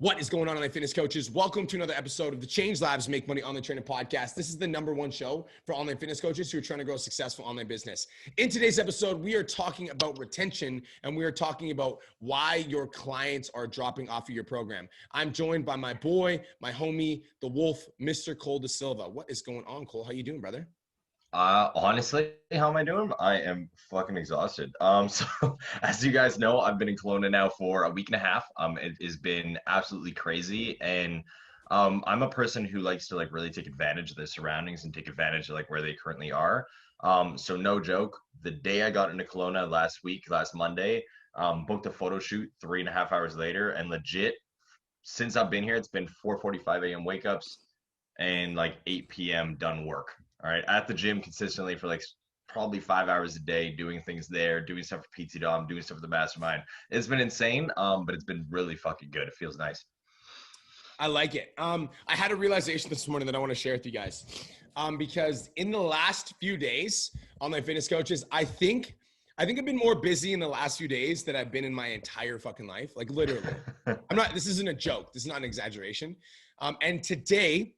What is going on, online fitness coaches? Welcome to another episode of the Change Labs Make Money Online Training Podcast. This is the #1 show for online fitness coaches who are trying to grow a successful online business. In today's episode, we are talking about retention and we are talking about why your clients are dropping off of your program. I'm joined by my boy, my homie, the Wolf, Mr. Cole Da Silva. What is going on, Cole? How you doing, brother? Honestly, how am I doing? I am fucking exhausted. So as you guys know, I've been in Kelowna now for a week and a half. It has been absolutely crazy. And I'm a person who likes to really take advantage of their surroundings and take advantage of where they currently are. So no joke, the day I got into Kelowna last Monday, booked a photo shoot 3.5 hours later, and legit, since I've been here, it's been 4:45 a.m. wake ups and 8 p.m. done work. All right, at the gym consistently for probably 5 hours a day, doing things there, doing stuff for PT Dom, doing stuff for the mastermind. It's been insane, but it's been really fucking good. It feels nice. I like it. I had a realization this morning that I want to share with you guys, because in the last few days, online fitness coaches, I think I've been more busy in the last few days than I've been in my entire fucking life. Like literally, this isn't a joke. This is not an exaggeration. And today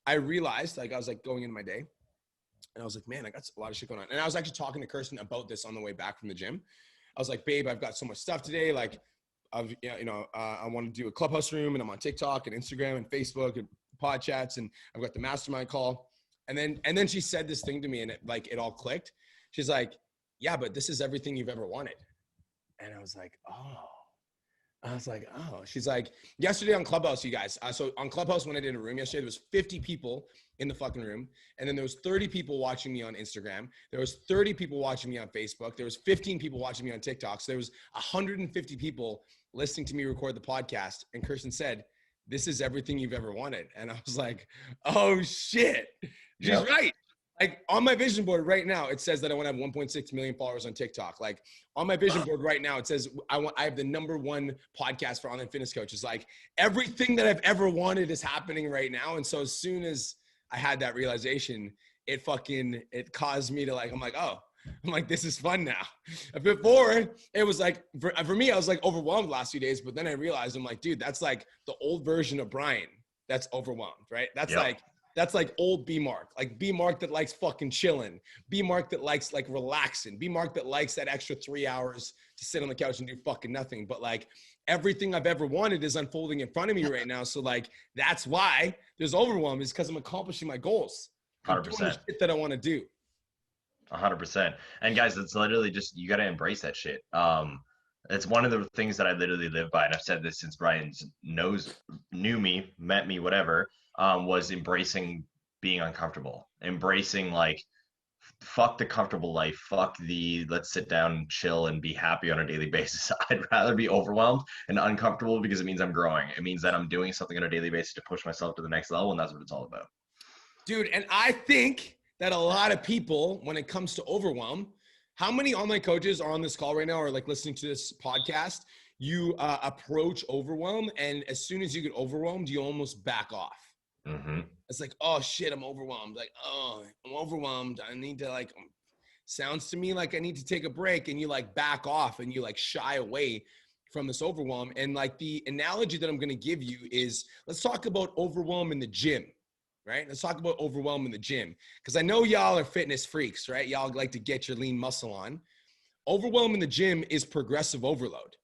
I realized, I was going into my day, and I was like, man, I got a lot of shit going on. And I was actually talking to Kirsten about this on the way back from the gym. I was like, babe, I've got so much stuff today. I want to do a clubhouse room, and I'm on TikTok and Instagram and Facebook and pod chats, and I've got the mastermind call. And then she said this thing to me, and it all clicked. She's like, yeah, but this is everything you've ever wanted. And I was like, oh. She's like, yesterday on Clubhouse, you guys. So on Clubhouse, when I did a room yesterday, there was 50 people in the fucking room. And then there was 30 people watching me on Instagram. There was 30 people watching me on Facebook. There was 15 people watching me on TikTok. So there was 150 people listening to me record the podcast. And Kirsten said, this is everything you've ever wanted. And I was like, oh shit. She's right. On my vision board right now, it says that I want to have 1.6 million followers on TikTok. On my vision board right now, it says I have the #1 podcast for online fitness coaches. Everything that I've ever wanted is happening right now. And so as soon as I had that realization, it caused me to I'm like, this is fun now. Before it was for me, I was overwhelmed the last few days, but then I realized I'm like, dude, that's the old version of Brian that's overwhelmed, right? That's old B-Mark, B-Mark that likes fucking chilling, B-Mark that likes relaxing, B-Mark that likes that extra 3 hours to sit on the couch and do fucking nothing. But everything I've ever wanted is unfolding in front of me right now. So that's why there's overwhelm, is because I'm accomplishing my goals. 100%. Doing the shit that I want to do. 100%. And guys, it's literally just, you got to embrace that shit. It's one of the things that I literally live by. And I've said this since Brian knew me, met me, whatever. Was embracing being uncomfortable, embracing fuck the comfortable life, fuck the let's sit down and chill and be happy on a daily basis. I'd rather be overwhelmed and uncomfortable, because it means I'm growing. It means that I'm doing something on a daily basis to push myself to the next level, and that's what it's all about. Dude, and I think that a lot of people, when it comes to overwhelm, how many online coaches are on this call right now or listening to this podcast, you approach overwhelm, and as soon as you get overwhelmed, you almost back off. Mm-hmm. It's oh shit, I'm overwhelmed. I'm overwhelmed. I need to sounds to me like I need to take a break, and you back off and you shy away from this overwhelm. And the analogy that I'm going to give you is, let's talk about overwhelm in the gym, right? Let's talk about overwhelm in the gym, because I know y'all are fitness freaks, right? Y'all like to get your lean muscle on. Overwhelm in the gym is progressive overload.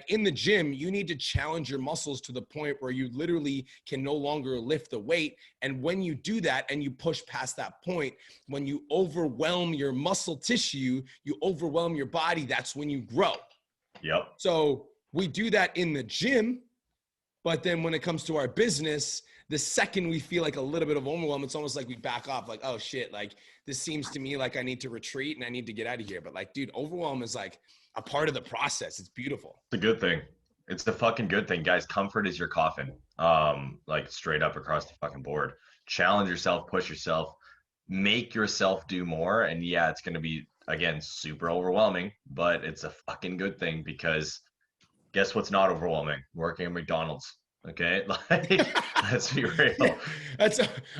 In the gym, you need to challenge your muscles to the point where you literally can no longer lift the weight. And when you do that and you push past that point, when you overwhelm your muscle tissue, you overwhelm your body, that's when you grow. Yep. So we do that in the gym, but then when it comes to our business, the second we feel a little bit of overwhelm, it's almost we back off, oh shit, this seems to me I need to retreat and I need to get out of here. But dude, overwhelm is a part of the process. It's beautiful. It's a good thing. It's the fucking good thing, guys. Comfort is your coffin. Straight up across the fucking board. Challenge yourself, push yourself, make yourself do more. And yeah, it's going to be, again, super overwhelming, but it's a fucking good thing, because guess what's not overwhelming? Working at McDonald's. Okay, like let's be real. That's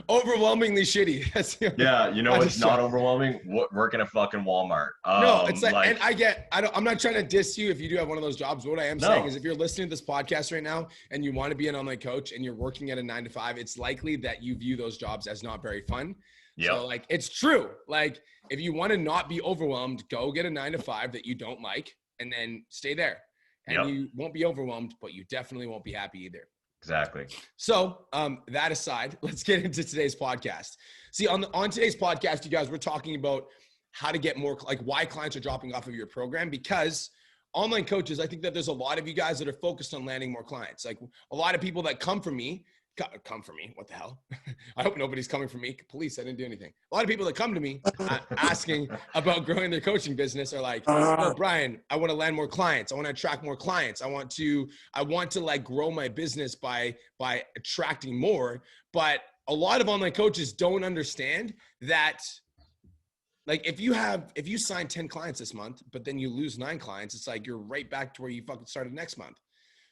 overwhelmingly shitty. That's the only, Yeah, you know I what's just not overwhelming? Working at fucking Walmart. no, it's like, and Like I'm not trying to diss you if you do have one of those jobs. What I am saying no, is if you're listening to this podcast right now and you want to be an online coach and you're working at a 9 to 5, it's likely that you view those jobs as not very fun. yep, So like, it's true. Like if you want to not be overwhelmed, go get a 9 to 5 that you don't like and then stay there and yep, you won't be overwhelmed, but you definitely won't be happy either. exactly. So that aside, let's get into today's podcast. See, on today's podcast, you guys, we're talking about how to get more, like why clients are dropping off of your program, because online coaches, I think that there's a lot of you guys that are focused on landing more clients. Like a lot of people that come from me, what the hell? I hope nobody's coming from me. Police, I didn't do anything. A lot of people that come to me asking about growing their coaching business are like, oh, Brian, I want to land more clients. I want to attract more clients. I want to like grow my business by attracting more. But a lot of online coaches don't understand that, like if you sign 10 clients this month, but then you lose 9 clients, it's like you're right back to where you fucking started next month.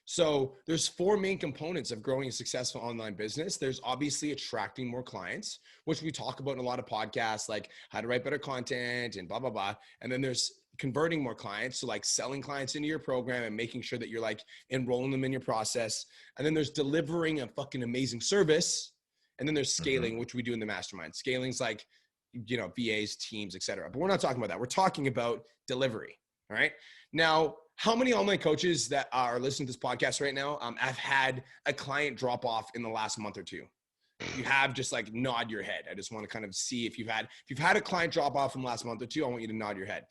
So there's 4 main components of growing a successful online business. There's obviously attracting more clients, which we talk about in a lot of podcasts, like how to write better content and blah, blah, blah. And then there's converting more clients. So like selling clients into your program and making sure that you're like enrolling them in your process. And then there's delivering a fucking amazing service. And then there's scaling, which we do in the mastermind. Scaling's like, you know, VAs, teams, etc. But we're not talking about that. We're talking about delivery. All right. Now, how many online coaches that are listening to this podcast right now have had a client drop off in the last month or two? If you have, just like nod your head. I just want to kind of see if you've had a client drop off from last month or two. I want you to nod your head.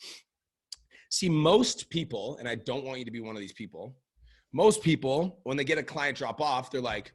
See, most people, and I don't want you to be one of these people, most people, when they get a client drop off, they're like,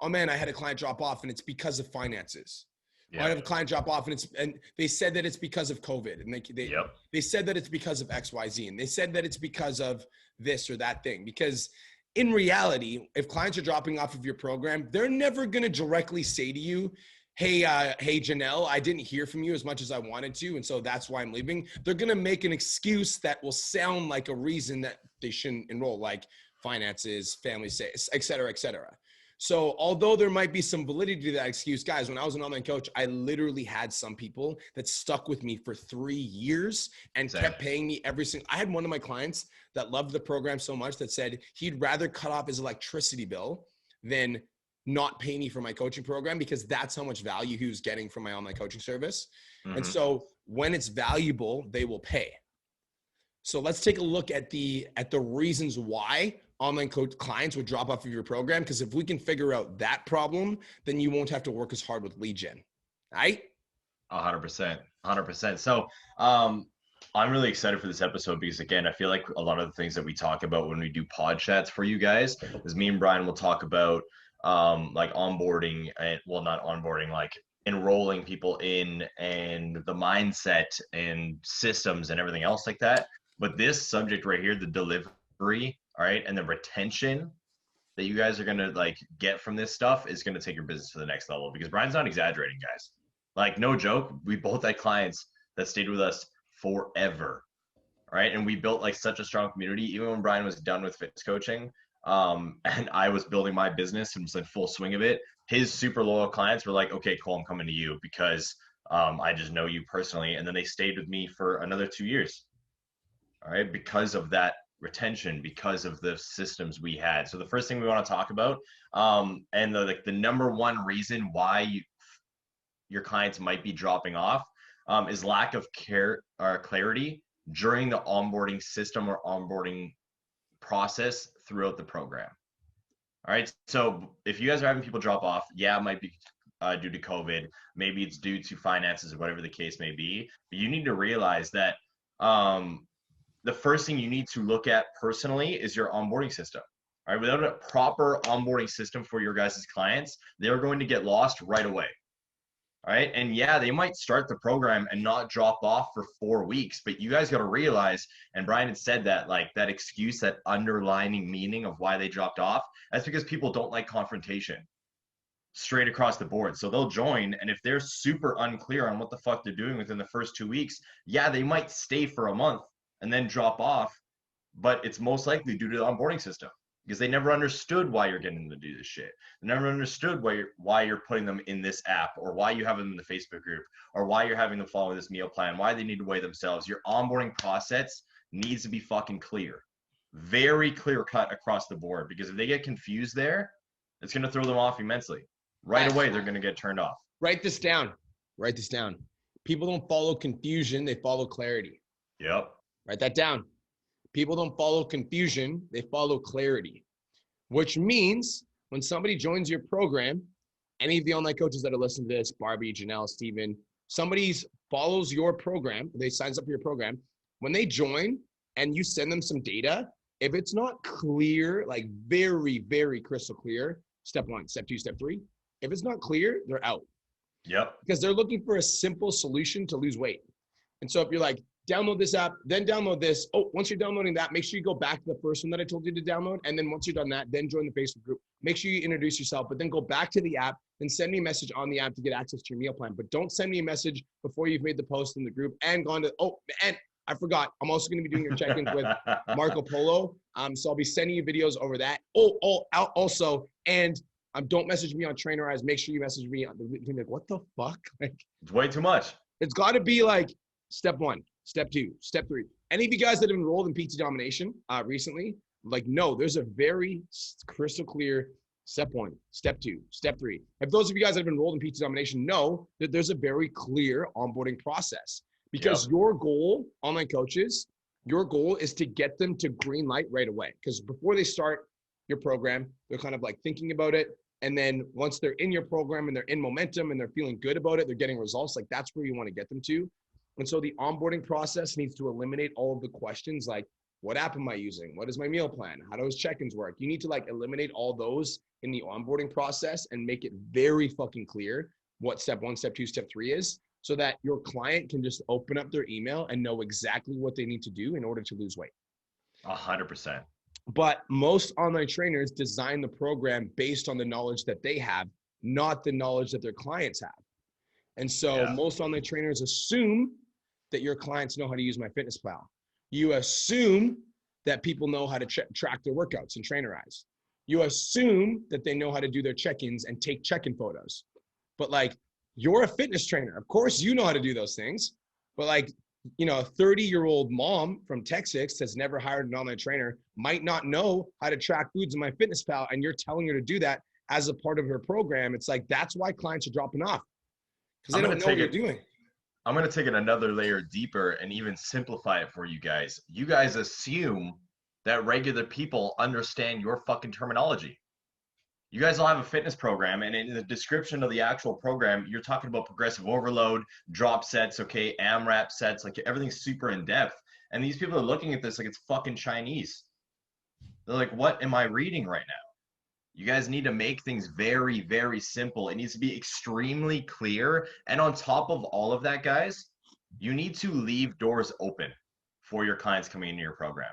oh man, I had a client drop off and it's because of finances. Yeah. I have a client drop off and they said that it's because of COVID, and they said that it's because of XYZ, and they said that it's because of this or that thing. Because in reality, if clients are dropping off of your program, they're never going to directly say to you, hey, Janelle, I didn't hear from you as much as I wanted to, and so that's why I'm leaving. They're going to make an excuse that will sound like a reason that they shouldn't enroll, like finances, family, et cetera, et cetera. So although there might be some validity to that excuse, guys, when I was an online coach, I literally had some people that stuck with me for 3 years and kept paying me every single. I had one of my clients that loved the program so much that said he'd rather cut off his electricity bill than not pay me for my coaching program, because that's how much value he was getting from my online coaching service. And so when it's valuable, they will pay. So let's take a look at the reasons why online coach clients would drop off of your program. Because if we can figure out that problem, then you won't have to work as hard with lead gen. Right? 100%. So I'm really excited for this episode because, again, I feel like a lot of the things that we talk about when we do pod chats for you guys is me and Brian will talk about like onboarding, and well, not onboarding, like enrolling people in, and the mindset and systems and everything else like that. But this subject right here, the delivery, all right, and the retention that you guys are going to like get from this stuff is going to take your business to the next level, because Brian's not exaggerating, guys. Like, no joke, we both had clients that stayed with us forever, right? And we built like such a strong community, even when Brian was done with fitness coaching, and I was building my business and was in full swing of it. His super loyal clients were like, okay, Cole, I'm coming to you because I just know you personally. And then they stayed with me for another 2 years, all right, because of that retention, because of the systems we had. So the first thing we want to talk about, and the number one reason why your clients might be dropping off, is lack of care or clarity during the onboarding system or onboarding process throughout the program. All right. So if you guys are having people drop off, yeah, it might be due to COVID. Maybe it's due to finances or whatever the case may be. But you need to realize that the first thing you need to look at personally is your onboarding system. All right. Without a proper onboarding system for your guys' clients, they're going to get lost right away. All right. And yeah, they might start the program and not drop off for 4 weeks, but you guys got to realize, and Brian had said that, like that excuse, that underlining meaning of why they dropped off, that's because people don't like confrontation straight across the board. So they'll join, and if they're super unclear on what the fuck they're doing within the first 2 weeks, yeah, they might stay for a month and then drop off, but it's most likely due to the onboarding system. because they never understood why you're getting them to do this shit. They never understood why you're putting them in this app, or why you have them in the Facebook group, or why you're having them follow this meal plan, why they need to weigh themselves. Your onboarding process needs to be fucking clear. Very clear cut across the board, because if they get confused there, it's going to throw them off immensely. Right away, they're going to get turned off. Write this down. Write this down. People don't follow confusion, they follow clarity. Yep. Write that down. People don't follow confusion, they follow clarity. Which means when somebody joins your program, any of the online coaches that are listening to this, Barbie, Janelle, Steven, somebody follows your program, they signs up for your program, when they join and you send them some data, if it's not clear, like very, very crystal clear, step 1, step 2, step 3, if it's not clear, they're out. Yep. Because they're looking for a simple solution to lose weight. And so if you're like, download this app, then download this. Oh, once you're downloading that, make sure you go back to the first one that I told you to download. And then once you're done that, then join the Facebook group. Make sure you introduce yourself, but then go back to the app and send me a message on the app to get access to your meal plan. But don't send me a message before you've made the post in the group and gone to, oh, and I forgot, I'm also going to be doing your check-ins with Marco Polo. So I'll be sending you videos over that. Also, and don't message me on Trainerize. Make sure you message me on the, like, what the fuck? Like, it's way too much. It's got to be like step 1, step 2, step 3. Any of you guys that have enrolled in PT Domination recently, like, no, there's a very crystal clear step 1, step 2, step 3. If those of you guys that have enrolled in PT Domination know that there's a very clear onboarding process, because your goal, online coaches, your goal is to get them to green light right away. Because before they start your program, they're kind of like thinking about it. And then once they're in your program and they're in momentum and they're feeling good about it, they're getting results, like that's where you want to get them to. And so the onboarding process needs to eliminate all of the questions like, what app am I using? What is my meal plan? How does check-ins work? You need to like eliminate all those in the onboarding process and make it very fucking clear what step 1, step 2, step 3 is, so that your client can just open up their email and know exactly what they need to do in order to lose weight. 100%. But most online trainers design the program based on the knowledge that they have, not the knowledge that their clients have. And so most online trainers assume that your clients know how to use MyFitnessPal. You assume that people know how to track their workouts and Trainerize. You assume that they know how to do their check-ins and take check-in photos. But like, you're a fitness trainer. Of course, you know how to do those things. But like, you know, a 30-year-old mom from Texas that's never hired an online trainer might not know how to track foods in MyFitnessPal, and you're telling her to do that as a part of her program. It's like, that's why clients are dropping off, because they don't know what you're doing. I'm going to take it another layer deeper and even simplify it for you guys. You guys assume that regular people understand your fucking terminology. You guys all have a fitness program, and in the description of the actual program, you're talking about progressive overload, drop sets, okay, AMRAP sets, like everything's super in depth. And these people are looking at this like it's fucking Chinese. They're like, what am I reading right now? You guys need to make things very, very simple. It needs to be extremely clear. And on top of all of that, guys, you need to leave doors open for your clients coming into your program.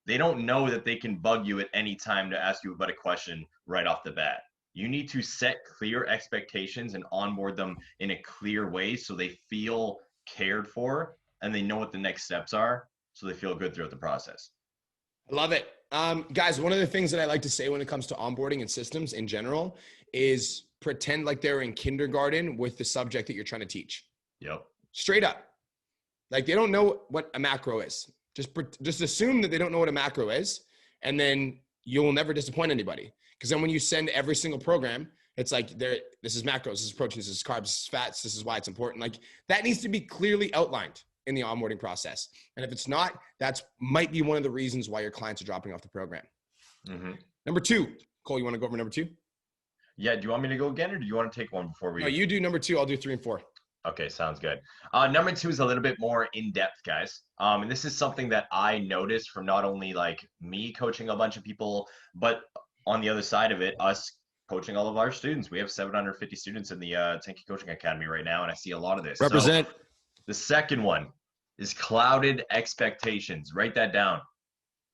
They don't know that they can bug you at any time to ask you about a question right off the bat. You need to set clear expectations and onboard them in a clear way so they feel cared for and they know what the next steps are, so they feel good throughout the process. I love it. Guys, one of the things that I like to say when it comes to onboarding and systems in general is pretend like they're in kindergarten with the subject that you're trying to teach. Yep. Straight up. Like, they don't know what a macro is. Just assume that they don't know what a macro is, and then you'll never disappoint anybody. Because then when you send every single program, it's like, this is macros, this is proteins, this is carbs, this is fats, this is why it's important. Like, that needs to be clearly outlined in the onboarding process. And if it's not, that's might be one of the reasons why your clients are dropping off the program. Mm-hmm. Number 2, Cole, you want to go over number 2? Yeah. Do you want me to go again, or do you want to take one before we? No, you do number 2. I'll do 3 and 4. Okay, sounds good. Number 2 is a little bit more in depth, guys. And this is something that I noticed from not only like me coaching a bunch of people, but on the other side of it, us coaching all of our students. We have 750 students in the 10K Coaching Academy right now, and I see a lot of this. Represent. So, the second one is clouded expectations. Write that down.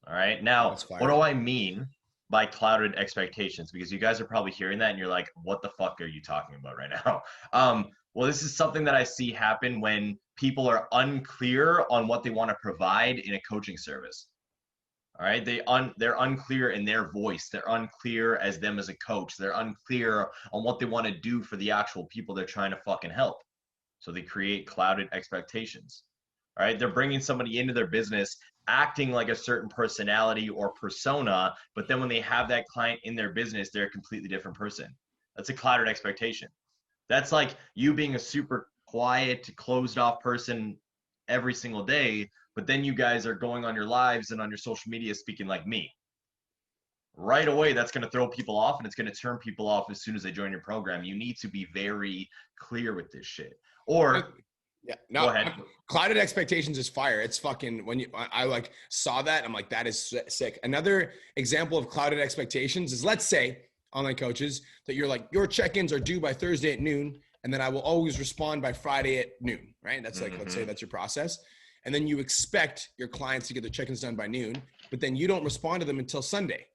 All right. Now, what do I mean by clouded expectations? Because you guys are probably hearing that and you're like, what the fuck are you talking about right now? Well, this is something that I see happen when people are unclear on what they want to provide in a coaching service. All right. They're unclear in their voice. They're unclear as them as a coach. They're unclear on what they want to do for the actual people they're trying to fucking help. So they create clouded expectations. All right. They're bringing somebody into their business acting like a certain personality or persona, but then when they have that client in their business, they're a completely different person. That's a clouded expectation. That's like you being a super quiet, closed off person every single day, but then you guys are going on your lives and on your social media speaking like me. Right away, that's going to throw people off and it's going to turn people off as soon as they join your program. You need to be very clear with this shit. Or yeah, go no, ahead. clouded expectations is fire. It's fucking when I like saw that, I'm like, that is sick. Another example of clouded expectations is, let's say, online coaches, that you're like, your check-ins are due by Thursday at noon, and then I will always respond by Friday at noon, right? That's like, let's say that's your process. And then you expect your clients to get their check-ins done by noon, but then you don't respond to them until Sunday.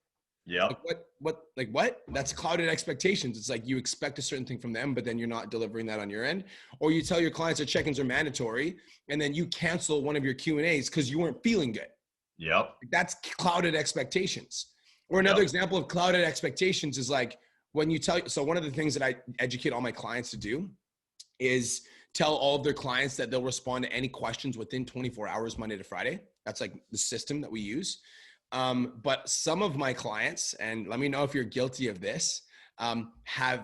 Yep. Like what? That's clouded expectations. It's like you expect a certain thing from them, but then you're not delivering that on your end. Or you tell your clients that check-ins are mandatory, and then you cancel one of your Q&As because you weren't feeling good. Yep. That's clouded expectations. Or another example of clouded expectations is like when you tell, so one of the things that I educate all my clients to do is tell all of their clients that they'll respond to any questions within 24 hours, Monday to Friday. That's like the system that we use. But some of my clients, and let me know if you're guilty of this,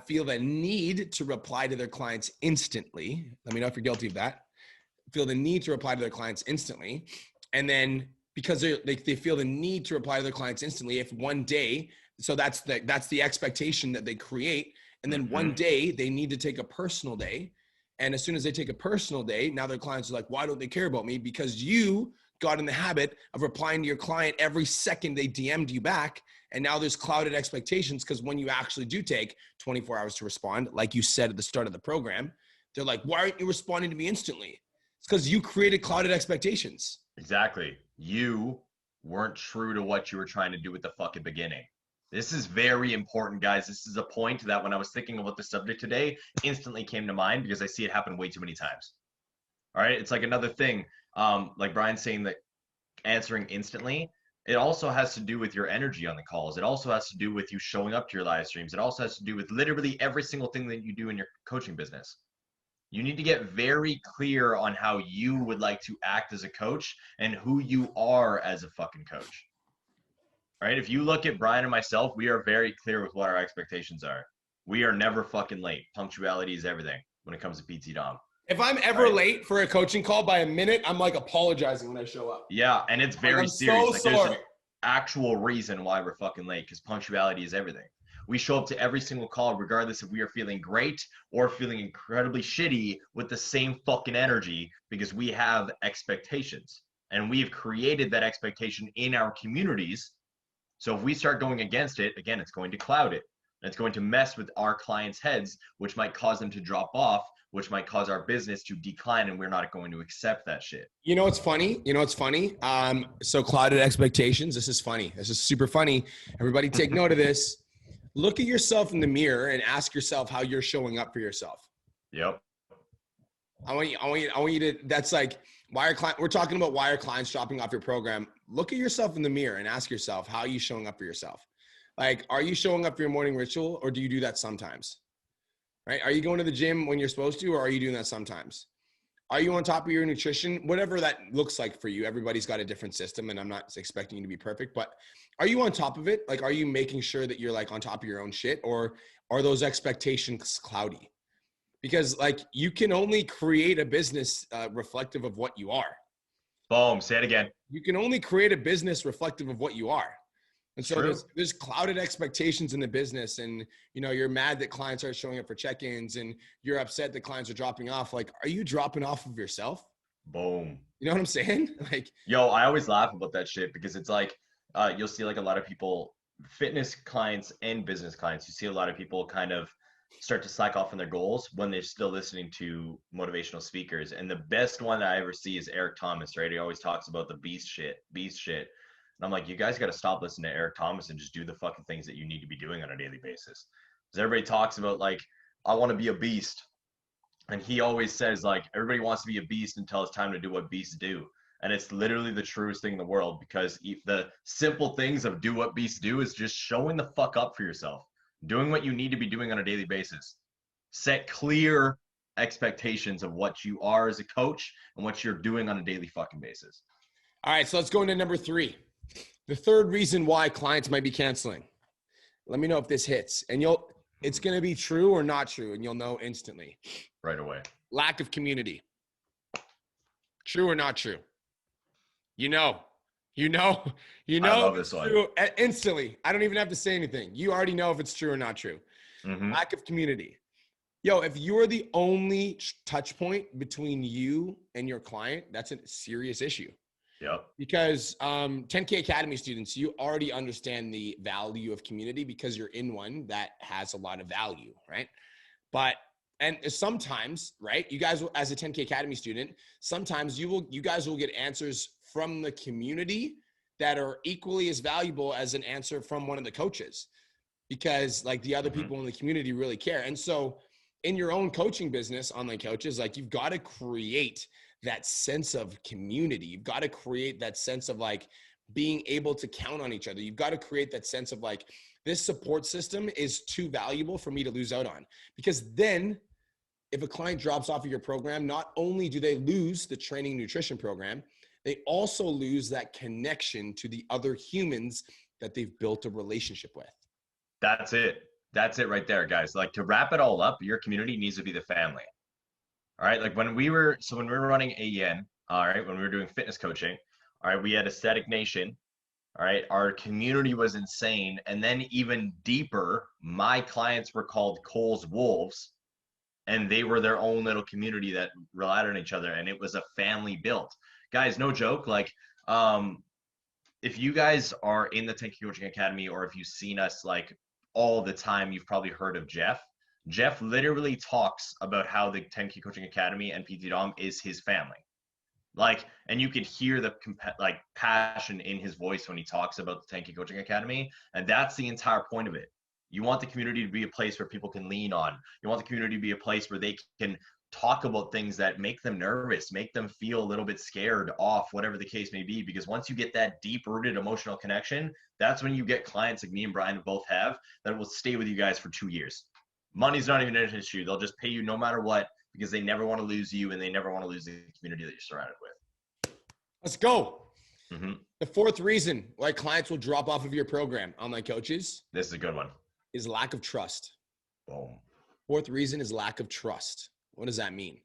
feel the need to reply to their clients instantly. Let me know if you're guilty of that. Feel the need to reply to their clients instantly. And then because they feel the need to reply to their clients instantly, if one day, so that's the expectation that they create. And then one day they need to take a personal day. And as soon as they take a personal day, now their clients are like, why don't they care about me? Because you got in the habit of replying to your client every second they DM'd you back. And now there's clouded expectations, because when you actually do take 24 hours to respond, like you said at the start of the program, they're like, why aren't you responding to me instantly? It's because you created clouded expectations. Exactly. You weren't true to what you were trying to do at the fucking beginning. This is very important, guys. This is a point that when I was thinking about the subject today, instantly came to mind because I see it happen way too many times. All right. It's like another thing, like Brian's saying, that answering instantly, it also has to do with your energy on the calls. It also has to do with you showing up to your live streams. It also has to do with literally every single thing that you do in your coaching business. You need to get very clear on how you would like to act as a coach and who you are as a fucking coach. Right? If you look at Brian and myself, we are very clear with what our expectations are. We are never fucking late. Punctuality is everything when it comes to PT Dom. If I'm ever late for a coaching call by a minute, I'm like apologizing when I show up. Yeah, and it's very I'm serious. so There's sorry. an actual reason why we're fucking late, because punctuality is everything. We show up to every single call, regardless if we are feeling great or feeling incredibly shitty, with the same fucking energy, because we have expectations. And we've created that expectation in our communities. So if we start going against it, again, it's going to cloud it. And it's going to mess with our clients' heads, which might cause them to drop off, which might cause our business to decline, and we're not going to accept that shit. You know what's funny? So clouded expectations. This is funny. This is super funny. Everybody take note of this. Look at yourself in the mirror and ask yourself how you're showing up for yourself. Yep. I want you to, that's like, we're talking about why are clients dropping off your program. Look at yourself in the mirror and ask yourself, how are you showing up for yourself? Like, are you showing up for your morning ritual, or do you do that sometimes? Right? Are you going to the gym when you're supposed to, or are you doing that sometimes? Are you on top of your nutrition? Whatever that looks like for you. Everybody's got a different system, and I'm not expecting you to be perfect, but are you on top of it? Like, are you making sure that you're like on top of your own shit, or are those expectations cloudy? Because like, you can only create a business reflective of what you are. Boom. Say it again. You can only create a business reflective of what you are. And so True. there's clouded expectations in the business, and you're mad that clients aren't showing up for check-ins, and you're upset that clients are dropping off. Like, are you dropping off of yourself? Boom. You know what I'm saying? Like, yo, I always laugh about that shit, because it's like, you'll see like a lot of people, fitness clients and business clients, you see a lot of people kind of start to slack off on their goals when they're still listening to motivational speakers. And the best one I ever see is Eric Thomas, right? He always talks about the beast shit. And I'm like, you guys got to stop listening to Eric Thomas and just do the fucking things that you need to be doing on a daily basis. Because everybody talks about like, I want to be a beast. And he always says like, everybody wants to be a beast until it's time to do what beasts do. And it's literally the truest thing in the world, because the simple things of do what beasts do is just showing the fuck up for yourself, doing what you need to be doing on a daily basis. Set clear expectations of what you are as a coach and what you're doing on a daily fucking basis. All right, so let's go into number 3. The third reason why clients might be canceling. Let me know if this hits, and it's going to be true or not true, and you'll know instantly. Right away. Lack of community. True or not true? You know I love this one. true instantly. I don't even have to say anything. You already know if it's true or not true. Mm-hmm. Lack of community. Yo, if you're the only touch point between you and your client, that's a serious issue. Yep. Because 10K Academy students, you already understand the value of community because you're in one that has a lot of value, right? And sometimes, right, you guys, as a 10K Academy student, sometimes you guys will get answers from the community that are equally as valuable as an answer from one of the coaches, because like the other people in the community really care. And so in your own coaching business, online coaches, like you've got to create that sense of community. You've got to create that sense of like being able to count on each other. You've got to create that sense of like, this support system is too valuable for me to lose out on. Because then if a client drops off of your program, not only do they lose the training nutrition program, they also lose that connection to the other humans that they've built a relationship with. That's it. That's it right there, guys. Like, to wrap it all up, your community needs to be the family. All right. Like when we were running AEN, all right, when we were doing fitness coaching, all right, we had Aesthetic Nation. All right. Our community was insane. And then even deeper, my clients were called Cole's Wolves, and they were their own little community that relied on each other. And it was a family built. Guys, no joke. Like, if you guys are in the 10K Coaching Academy, or if you've seen us like all the time, you've probably heard of Jeff. Jeff literally talks about how the 10K Coaching Academy and PT Dom is his family. Like, and you can hear the like passion in his voice when he talks about the 10K Coaching Academy. And that's the entire point of it. You want the community to be a place where people can lean on. You want the community to be a place where they can talk about things that make them nervous, make them feel a little bit scared off, whatever the case may be. Because once you get that deep-rooted emotional connection, that's when you get clients like me and Brian both have that will stay with you guys for 2 years. Money's not even an issue. They'll just pay you no matter what, because they never want to lose you, and they never want to lose the community that you're surrounded with. Let's go. Mm-hmm. The fourth reason why clients will drop off of your program, online coaches, this is a good one, is lack of trust. Boom. Fourth reason is lack of trust. What does that mean?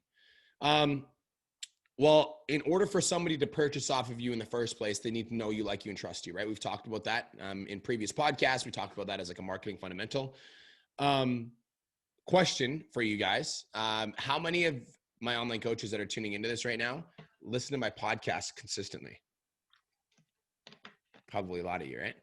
Well, in order for somebody to purchase off of you in the first place, they need to know you, like you, and trust you, right? We've talked about that in previous podcasts. We talked about that as like a marketing fundamental. Question for you guys. How many of my online coaches that are tuning into this right now listen to my podcast consistently? Probably a lot of you, right?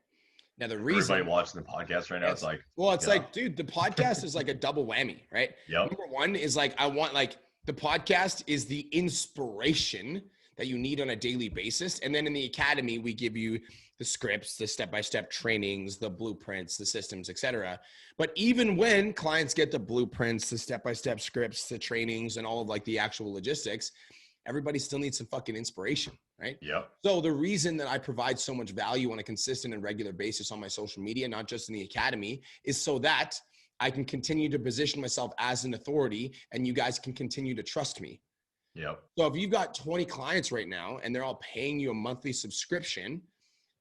Now, the reason everybody watching the podcast right now, it's like, well, it's like, dude, the podcast is like a double whammy, right? Yep. Number one is like, I want like the podcast is the inspiration that you need on a daily basis. And then in the academy, we give you the scripts, the step-by-step trainings, the blueprints, the systems, etc. But even when clients get the blueprints, the step-by-step scripts, the trainings, and all of like the actual logistics, everybody still needs some fucking inspiration, right? Yep. So the reason that I provide so much value on a consistent and regular basis on my social media, not just in the academy, is so that I can continue to position myself as an authority and you guys can continue to trust me. Yep. So if you've got 20 clients right now and they're all paying you a monthly subscription,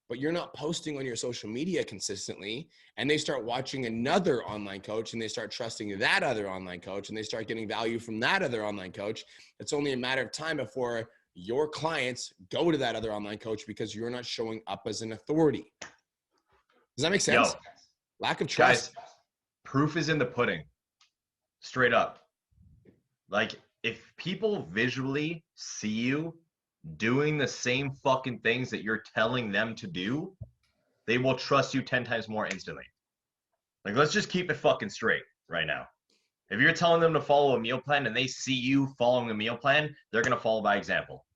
but you're not posting on your social media consistently, and they start watching another online coach and they start trusting that other online coach and they start getting value from that other online coach, it's only a matter of time before your clients go to that other online coach because you're not showing up as an authority. Does that make sense? Lack of trust. Guys, proof is in the pudding. Straight up. Like, if people visually see you doing the same fucking things that you're telling them to do, they will trust you 10 times more instantly. Like, let's just keep it fucking straight right now. If you're telling them to follow a meal plan and they see you following a meal plan, they're going to follow by example.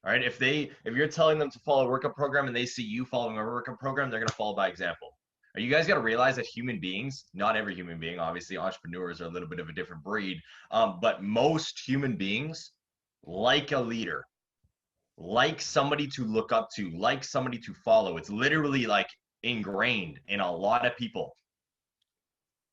All right. If you're telling them to follow a workout program and they see you following a workout program, they're going to follow by example. You guys got to realize that human beings, not every human being, obviously entrepreneurs are a little bit of a different breed, but most human beings like a leader. like somebody to look up to, like somebody to follow. It's literally like ingrained in a lot of people.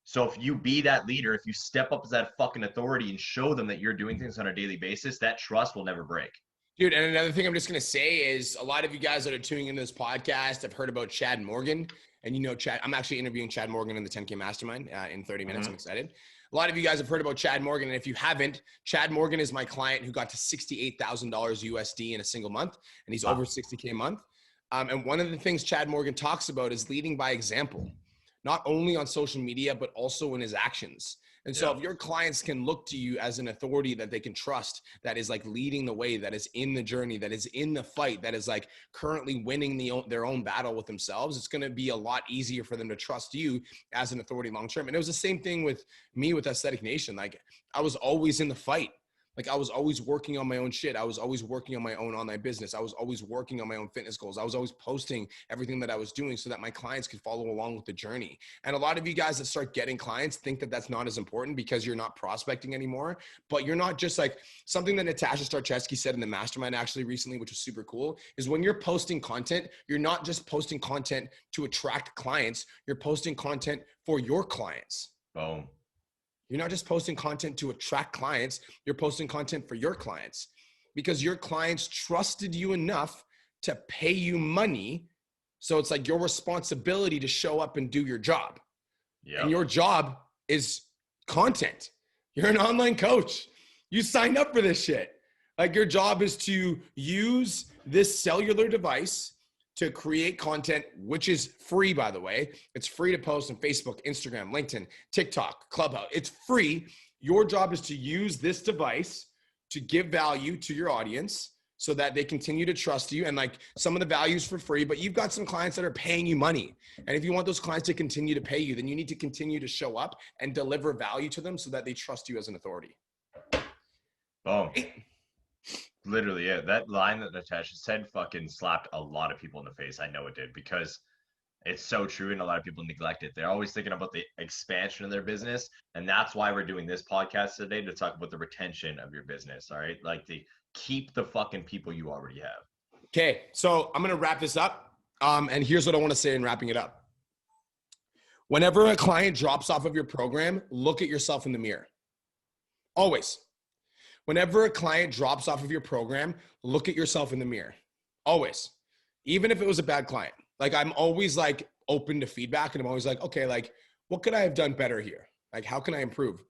So if you be that leader, if you step up as that fucking authority and show them that you're doing things on a daily basis, that trust will never break. Dude, and another thing I'm just going to say is a lot of you guys that are tuning into this podcast have heard about Chad Morgan. And you know, Chad, I'm actually interviewing Chad Morgan in the 10K Mastermind in 30 minutes. I'm excited. A lot of you guys have heard about Chad Morgan. And if you haven't, Chad Morgan is my client who got to $68,000 USD in a single month. And he's over 60K a month. And one of the things Chad Morgan talks about is leading by example, not only on social media, but also in his actions. And so if your clients can look to you as an authority that they can trust, that is like leading the way, that is in the journey, that is in the fight, that is like currently winning their own battle with themselves, it's going to be a lot easier for them to trust you as an authority long-term. And it was the same thing with me with Aesthetic Nation. Like I was always in the fight. Like I was always working on my own shit. I was always working on my own online business. I was always working on my own fitness goals. I was always posting everything that I was doing so that my clients could follow along with the journey. And a lot of you guys that start getting clients think that that's not as important because you're not prospecting anymore, but you're not just like something that Natasha Starcheski said in the mastermind actually recently, which was super cool, is when you're posting content, you're not just posting content to attract clients. You're posting content for your clients. Boom. You're not just posting content to attract clients, you're posting content for your clients because your clients trusted you enough to pay you money. So it's like your responsibility to show up and do your job. Yep. And your job is content. You're an online coach. You signed up for this shit. Like your job is to use this cellular device to create content, which is free, by the way. It's free to post on Facebook, Instagram, LinkedIn, TikTok, Clubhouse. It's free. Your job is to use this device to give value to your audience so that they continue to trust you. And like some of the values for free, but you've got some clients that are paying you money. And if you want those clients to continue to pay you, then you need to continue to show up and deliver value to them so that they trust you as an authority. Boom. Literally, yeah. That line that Natasha said fucking slapped a lot of people in the face. I know it did because it's so true and a lot of people neglect it. They're always thinking about the expansion of their business. And that's why we're doing this podcast today, to talk about the retention of your business. All right. Like the keep the fucking people you already have. Okay. So I'm going to wrap this up. And here's what I want to say in wrapping it up. Whenever a client drops off of your program, look at yourself in the mirror. Always. Whenever a client drops off of your program, look at yourself in the mirror. Always. Even if it was a bad client. Like I'm always like open to feedback and I'm always like, okay, like what could I have done better here? Like how can I improve?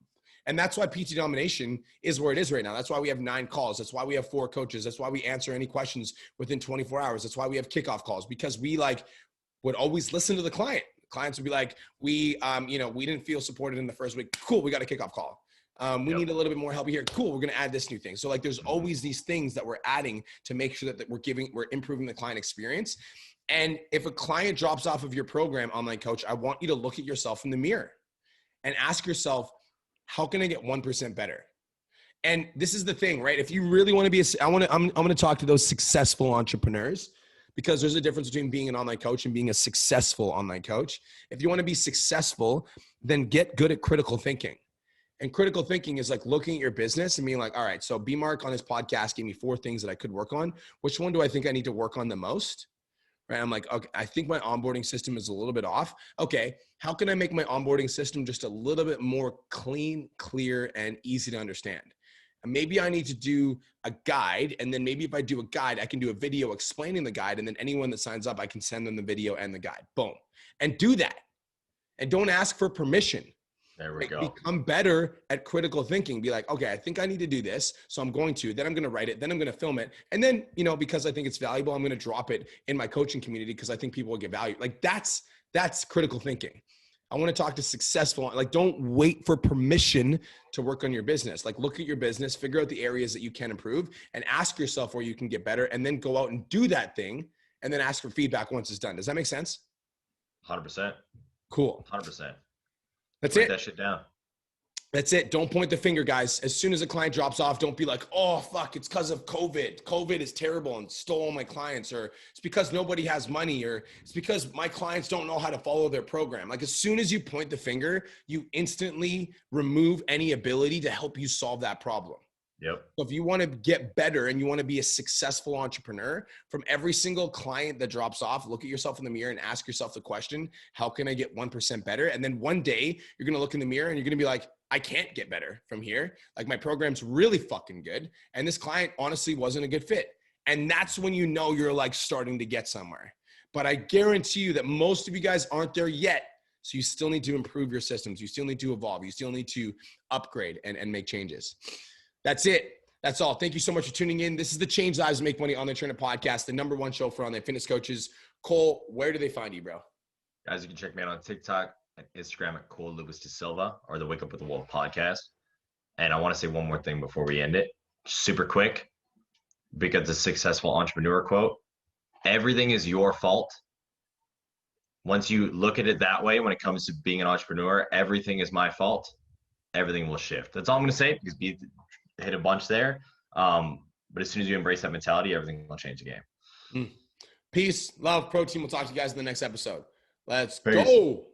And that's why PT Domination is where it is right now. That's why we have 9 calls. That's why we have 4 coaches. That's why we answer any questions within 24 hours. That's why we have kickoff calls, because we like would always listen to the client. Clients would be like, we didn't feel supported in the first week. Cool. We got a kickoff call. We need a little bit more help here. Cool. We're going to add this new thing. So like, there's always these things that we're adding to make sure that we're improving the client experience. And if a client drops off of your program, online coach, I want you to look at yourself in the mirror and ask yourself, how can I get 1% better? And this is the thing, right? If you really want to be, I'm going to talk to those successful entrepreneurs, because there's a difference between being an online coach and being a successful online coach. If you want to be successful, then get good at critical thinking. And critical thinking is like looking at your business and being like, all right, so B-Mark on his podcast gave me 4 things that I could work on. Which one do I think I need to work on the most? Right? I'm like, okay, I think my onboarding system is a little bit off. Okay, how can I make my onboarding system just a little bit more clean, clear, and easy to understand? And maybe I need to do a guide. And then maybe if I do a guide, I can do a video explaining the guide. And then anyone that signs up, I can send them the video and the guide. Boom. And do that. And don't ask for permission. There we go. Become better at critical thinking. Be like, okay, I think I need to do this. So I'm going to, then I'm going to write it. Then I'm going to film it. And then, because I think it's valuable, I'm going to drop it in my coaching community because I think people will get value. Like that's critical thinking. I want to talk to successful, like don't wait for permission to work on your business. Like look at your business, figure out the areas that you can improve and ask yourself where you can get better, and then go out and do that thing and then ask for feedback once it's done. Does that make sense? 100%. Cool. 100%. That's Write it. that shit down. That's it. Don't point the finger, guys. As soon as a client drops off, don't be like, oh, fuck, it's because of COVID. COVID is terrible and stole all my clients, or it's because nobody has money, or it's because my clients don't know how to follow their program. Like as soon as you point the finger, you instantly remove any ability to help you solve that problem. Yep. So if you want to get better and you want to be a successful entrepreneur, from every single client that drops off, look at yourself in the mirror and ask yourself the question, how can I get 1% better? And then one day you're going to look in the mirror and you're going to be like, I can't get better from here. Like my program's really fucking good. And this client honestly wasn't a good fit. And that's when you know you're like starting to get somewhere. But I guarantee you that most of you guys aren't there yet. So you still need to improve your systems. You still need to evolve. You still need to upgrade and make changes. That's it. That's all. Thank you so much for tuning in. This is the Change Lives Make Money on the Internet podcast, the #1 show for online fitness coaches. Cole, where do they find you, bro? Guys, you can check me out on TikTok and Instagram at Cole Lewis De Silva or the Wake Up with the Wolf podcast. And I want to say one more thing before we end it, super quick, because the successful entrepreneur quote, everything is your fault. Once you look at it that way, when it comes to being an entrepreneur, everything is my fault. Everything will shift. That's all I'm going to say, because you hit a bunch there. But as soon as you embrace that mentality, everything will change the game. Peace, love, protein. We'll talk to you guys in the next episode. Let's Peace. go.